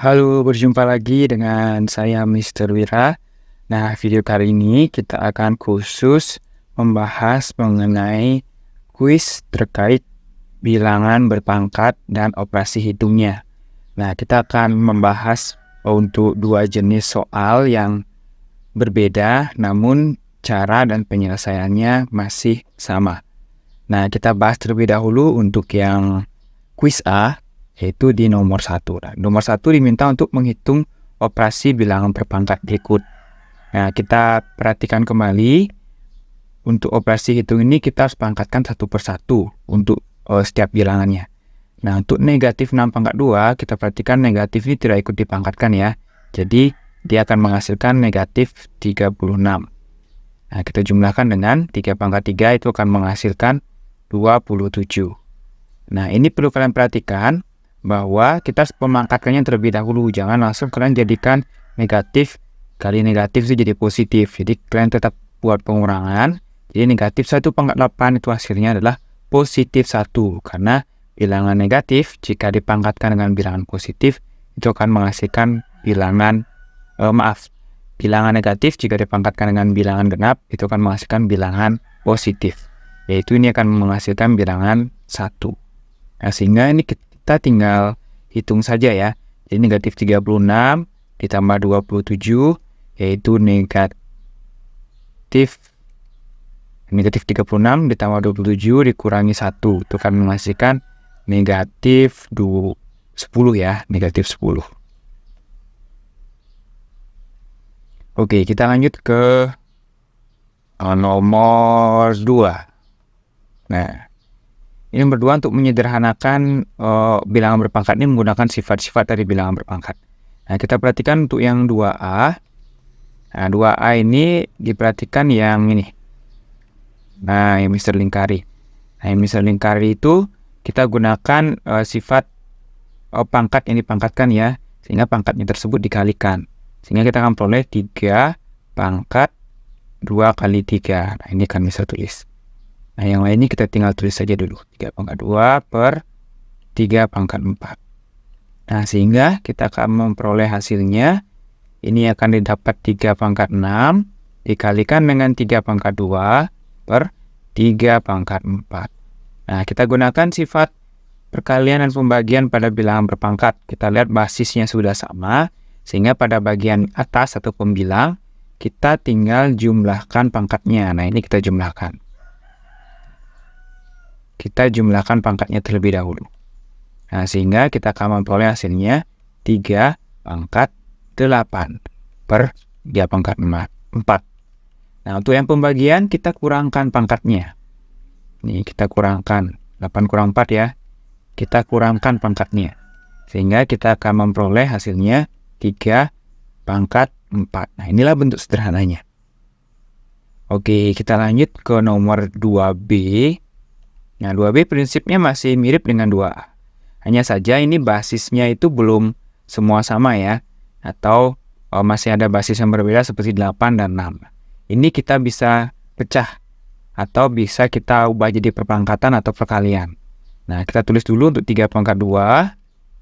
Halo, berjumpa lagi dengan saya Mr. Wira. Nah, video kali ini kita akan khusus membahas mengenai kuis terkait bilangan berpangkat dan operasi hitungnya. Nah, kita akan membahas untuk dua jenis soal yang berbeda, namun cara dan penyelesaiannya masih sama. Nah, kita bahas terlebih dahulu untuk yang kuis A, yaitu di nomor 1. Nah, nomor 1 diminta untuk menghitung operasi bilangan berpangkat berikut. Nah, kita perhatikan kembali, untuk operasi hitung ini kita harus pangkatkan satu persatu untuk setiap bilangannya. Nah, untuk negatif 6 pangkat 2, kita perhatikan negatif ini tidak ikut dipangkatkan ya. Jadi, dia akan menghasilkan negatif 36. Nah, kita jumlahkan dengan 3 pangkat 3 itu akan menghasilkan 27. Nah, ini perlu kalian perhatikan bahwa kita harus memangkatkannya terlebih dahulu. Jangan langsung kalian jadikan negatif kali negatif itu jadi positif. Jadi kalian tetap buat pengurangan. Jadi negatif 1 pangkat 8 itu hasilnya adalah positif 1. Karena bilangan negatif jika dipangkatkan dengan bilangan positif itu akan menghasilkan bilangan bilangan negatif jika dipangkatkan dengan bilangan genap itu akan menghasilkan bilangan positif. Yaitu ini akan menghasilkan bilangan 1. Nah, sehingga ini kita tinggal hitung saja ya. Jadi negatif 36 ditambah 27 yaitu negatif 36 ditambah 27 dikurangi 1 itu akan menghasilkan negatif 10 ya, negatif 10. Oke, kita lanjut ke nomor 2. Nah, ini nomor 2 untuk menyederhanakan bilangan berpangkat ini menggunakan sifat-sifat dari bilangan berpangkat. Nah, kita perhatikan untuk yang 2A. Nah, 2A ini diperhatikan yang ini. Nah, yang Mr. Lingkari. Nah, yang Mr. Lingkari itu kita gunakan sifat pangkat yang dipangkatkan ya. Sehingga pangkatnya tersebut dikalikan. Sehingga kita akan peroleh 3 pangkat 2 kali 3. Nah, ini akan bisa tulis. Nah, yang lain ini kita tinggal tulis saja dulu. 3 pangkat 2 per 3 pangkat 4. Nah, sehingga kita akan memperoleh hasilnya. Ini akan didapat 3 pangkat 6 dikalikan dengan 3 pangkat 2 per 3 pangkat 4. Nah, kita gunakan sifat perkalian dan pembagian pada bilangan berpangkat. Kita lihat basisnya sudah sama. Sehingga pada bagian atas atau pembilang, kita tinggal jumlahkan pangkatnya. Nah, ini kita jumlahkan. Kita jumlahkan pangkatnya terlebih dahulu. Nah, sehingga kita akan memperoleh hasilnya 3 pangkat 8 per 3 pangkat 4. Nah, untuk yang pembagian kita kurangkan pangkatnya. Ini kita kurangkan 8 kurang 4 ya. Kita kurangkan pangkatnya. Sehingga kita akan memperoleh hasilnya 3 pangkat 4. Nah, inilah bentuk sederhananya. Oke, kita lanjut ke nomor 2B. Nah, 2B prinsipnya masih mirip dengan 2A. Hanya saja ini basisnya itu belum semua sama ya. Atau masih ada basis yang berbeda seperti 8 dan 6. Ini kita bisa pecah. Atau bisa kita ubah jadi perpangkatan atau perkalian. Nah, kita tulis dulu untuk 3 pangkat 2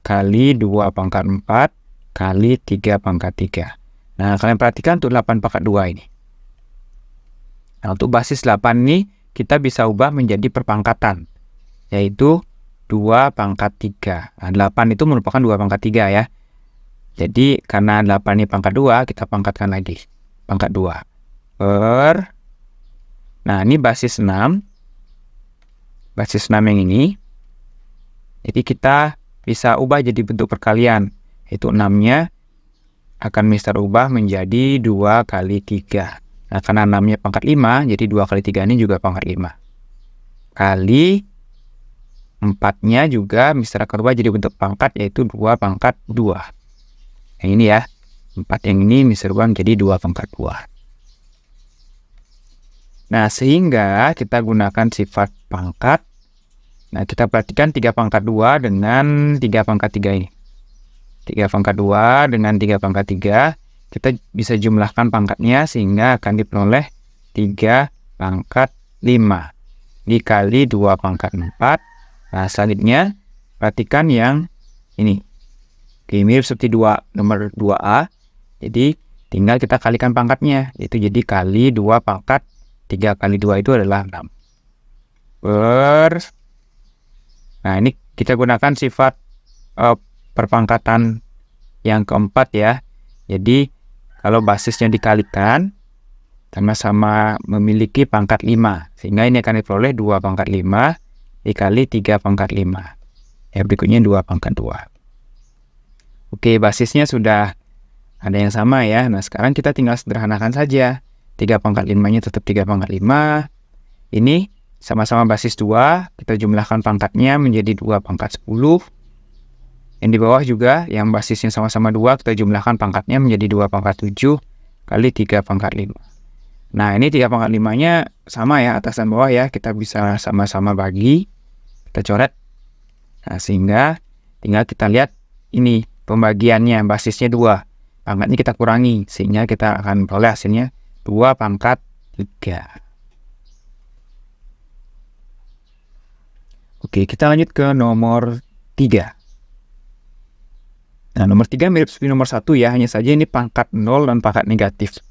kali 2 pangkat 4 kali 3 pangkat 3. Nah, kalian perhatikan untuk 8 pangkat 2 ini. Nah, untuk basis 8 ini kita bisa ubah menjadi perpangkatan, yaitu 2 pangkat 3. Nah, 8 itu merupakan 2 pangkat 3 ya. Jadi, karena 8 ini pangkat 2, kita pangkatkan lagi. Pangkat 2. Nah, ini basis 6. Basis 6 yang ini. Jadi, kita bisa ubah jadi bentuk perkalian. Itu 6-nya akan Mister ubah menjadi 2 kali 3. Nah, karena 6-nya pangkat 5, jadi 2 kali 3 ini juga pangkat 5. Kali 4-nya juga Mister akan ubah jadi bentuk pangkat, yaitu 2 pangkat 2. Yang ini ya. 4 yang ini Mister ubah menjadi 2 pangkat 2. Nah, sehingga kita gunakan sifat pangkat. Nah, kita perhatikan 3 pangkat 2 dengan 3 pangkat 3 ini. 3 pangkat 2 dengan 3 pangkat 3, kita bisa jumlahkan pangkatnya sehingga akan diperoleh 3 pangkat 5 dikali 2 pangkat 4. Nah, selanjutnya perhatikan yang ini. Oke, mirip seperti nomor 2A. Jadi tinggal kita kalikan pangkatnya, yaitu jadi kali 2 pangkat 3 kali 2 itu adalah 6. Nah, ini kita gunakan sifat perpangkatan yang keempat ya. Jadi kalau basisnya dikalikan sama-sama memiliki pangkat 5, sehingga ini akan diperoleh 2 pangkat 5 dikali 3 pangkat 5. Ya, berikutnya 2 pangkat 2. Oke, basisnya sudah ada yang sama ya. Nah, sekarang kita tinggal sederhanakan saja. 3 pangkat 5-nya tetap 3 pangkat 5. Ini sama-sama basis 2, kita jumlahkan pangkatnya menjadi 2 pangkat 10. Yang di bawah juga, yang basisnya sama-sama 2, kita jumlahkan pangkatnya menjadi 2 pangkat 7 kali 3 pangkat 5. Nah, ini 3 pangkat 5-nya sama ya, atas dan bawah ya. Kita bisa sama-sama bagi, kita coret. Nah, sehingga tinggal kita lihat ini pembagiannya, basisnya 2. Pangkatnya kita kurangi, sehingga kita akan peroleh hasilnya 2 pangkat 3. Oke, kita lanjut ke nomor 3. Nah, nomor 3 mirip seperti nomor 1 ya, hanya saja ini pangkat 0 dan pangkat negatif.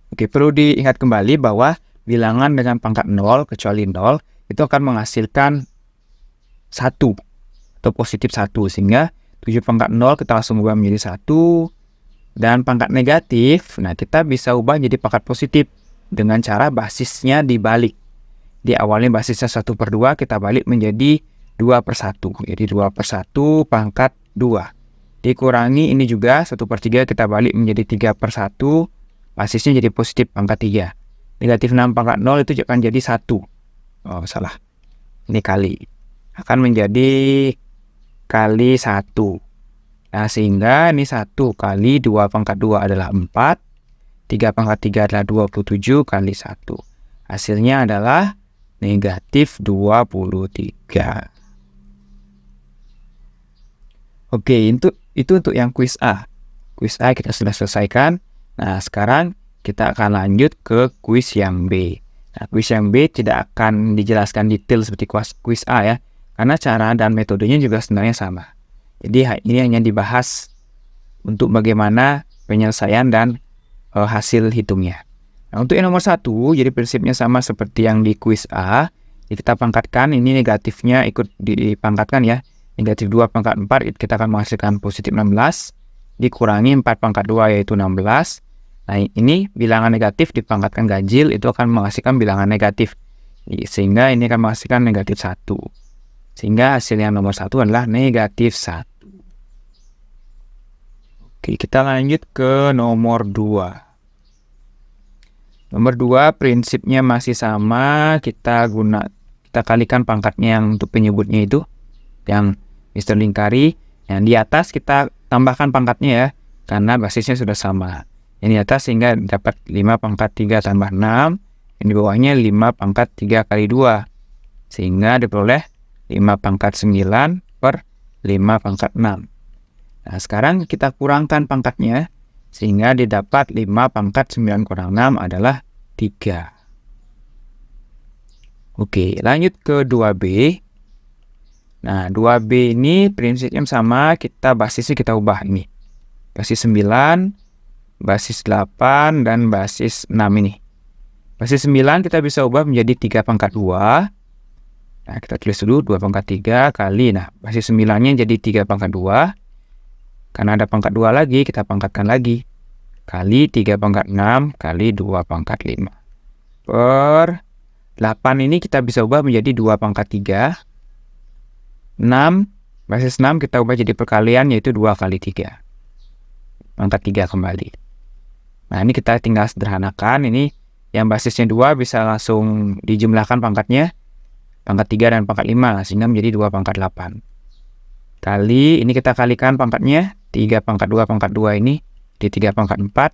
Oke, perlu diingat kembali bahwa bilangan dengan pangkat 0 kecuali 0 itu akan menghasilkan 1 atau positif 1, sehingga 7 pangkat 0 kita langsung ubah menjadi 1, dan pangkat negatif, nah kita bisa ubah jadi pangkat positif dengan cara basisnya dibalik. Di awalnya basisnya 1/2, kita balik menjadi 2/1. Jadi 2/1 pangkat 2. Dikurangi ini juga 1/3, kita balik menjadi 3/1. Basisnya jadi positif pangkat 3. Negatif 6 pangkat 0 itu akan jadi 1. Oh, salah. Ini kali. Akan menjadi kali 1. Nah, sehingga ini 1 kali 2 pangkat 2 adalah 4. 3 pangkat 3 adalah 27 kali 1. Hasilnya adalah negatif 23. Oke, itu untuk yang kuis A. Kuis A kita sudah selesaikan. Nah, sekarang kita akan lanjut ke kuis yang B. Nah, kuis yang B tidak akan dijelaskan detail seperti kuis A ya, karena cara dan metodenya juga sebenarnya sama. Jadi ini hanya dibahas untuk bagaimana penyelesaian dan hasil hitungnya. Nah, untuk yang nomor 1, jadi prinsipnya sama seperti yang di kuis A. Jadi kita pangkatkan, ini negatifnya ikut dipangkatkan ya. Negatif 2 pangkat 4, kita akan menghasilkan positif 16. Dikurangi 4 pangkat 2, yaitu 16. Nah, ini bilangan negatif dipangkatkan ganjil, itu akan menghasilkan bilangan negatif. Sehingga ini akan menghasilkan negatif 1. Sehingga hasil yang nomor 1 adalah negatif 1. Oke, kita lanjut ke nomor 2. Nomor 2 prinsipnya masih sama, kita kalikan pangkatnya yang untuk penyebutnya itu, yang Mister lingkari. Yang di atas kita tambahkan pangkatnya ya, karena basisnya sudah sama. Yang di atas sehingga dapat 5 pangkat 3 tambah 6, yang di bawahnya 5 pangkat 3 kali 2. Sehingga diperoleh 5 pangkat 9 per 5 pangkat 6. Nah, sekarang kita kurangkan pangkatnya, sehingga didapat 5 pangkat 9 kurang 6 adalah 3. Oke, lanjut ke 2B. Nah, 2B ini prinsipnya sama, basisnya kita ubah ini. Basis 9, basis 8, dan basis 6 ini. Basis 9 kita bisa ubah menjadi 3 pangkat 2. Nah, kita tulis dulu 2 pangkat 3 kali, nah basis 9-nya jadi 3 pangkat 2. Karena ada pangkat 2 lagi, kita pangkatkan lagi. Kali 3 pangkat 6 kali 2 pangkat 5. Per 8 ini kita bisa ubah menjadi 2 pangkat 3. 6, basis 6 kita ubah jadi perkalian, yaitu 2 kali 3. Pangkat 3 kembali. Nah, ini kita tinggal sederhanakan. Ini yang basisnya 2 bisa langsung dijumlahkan pangkatnya. Pangkat 3 dan pangkat 5, sehingga menjadi 2 pangkat 8. Kali, ini kita kalikan pangkatnya. 3 pangkat 2 pangkat 2 ini di 3 pangkat 4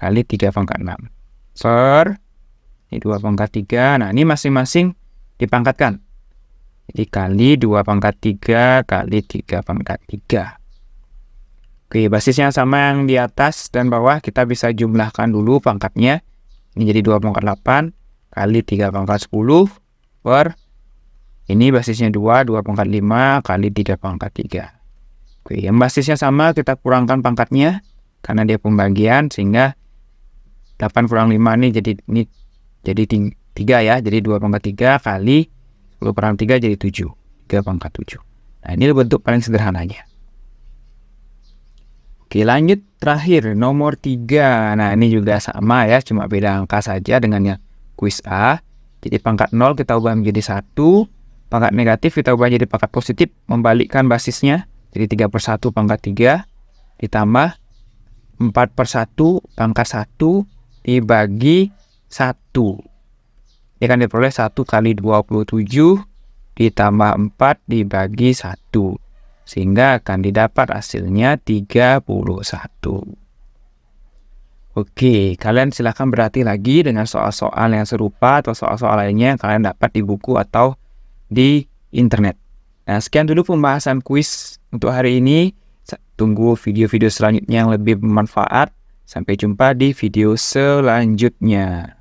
kali 3 pangkat 6. Per, ini 2 pangkat 3. Nah, ini masing-masing dipangkatkan. Jadi kali 2 pangkat 3 kali 3 pangkat 3. Oke, basisnya sama yang di atas dan bawah. Kita bisa jumlahkan dulu pangkatnya. Ini jadi 2 pangkat 8 kali 3 pangkat 10 per, ini basisnya 2 pangkat 5 kali 3 pangkat 3. Oke, yang basisnya sama, kita kurangkan pangkatnya karena dia pembagian, sehingga 8 kurang 5 nih jadi 3 ya. Jadi 2/3 kali 10/3 jadi 7. 3/7. Nah, ini bentuk paling sederhananya. Oke, lanjut terakhir nomor 3. Nah, ini juga sama ya, cuma beda angka saja dengan yang kuis A. Jadi pangkat 0 kita ubah menjadi 1, pangkat negatif kita ubah jadi pangkat positif, membalikkan basisnya. Jadi 3/1/3 ditambah 4/1/1 dibagi 1. Ini kan diperoleh 1 kali 27 ditambah 4 dibagi 1. Sehingga akan didapat hasilnya 31. Oke, kalian silahkan berlatih lagi dengan soal-soal yang serupa atau soal-soal lainnya yang kalian dapat di buku atau di internet. Nah, sekian dulu pembahasan kuis untuk hari ini. Tunggu video-video selanjutnya yang lebih bermanfaat. Sampai jumpa di video selanjutnya.